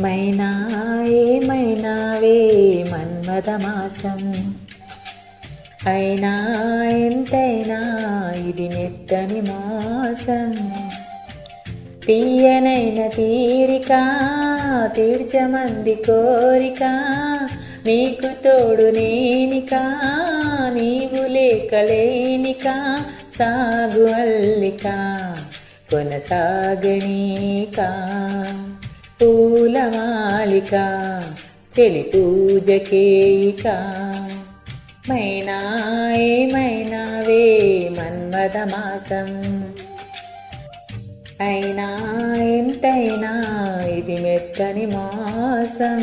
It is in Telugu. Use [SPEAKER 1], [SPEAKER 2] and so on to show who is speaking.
[SPEAKER 1] మైనా ఏమైనావే మన్మథమాసం, అయినా ఎంతైనా ఇది మెత్తని మోసం. తీయనైన తీరిక తీర్చమంది కోరిక, నీకు తోడు నేనిక నీవు లేకలేనిక. సాగు అల్లిక కొనసాగనీక, పూలమాలిక చెలి పూజకేయిక. మైనా ఏమైనావే మన్మథమాసం, అయినా ఎంతైనా ఇది మెత్తని మోసం.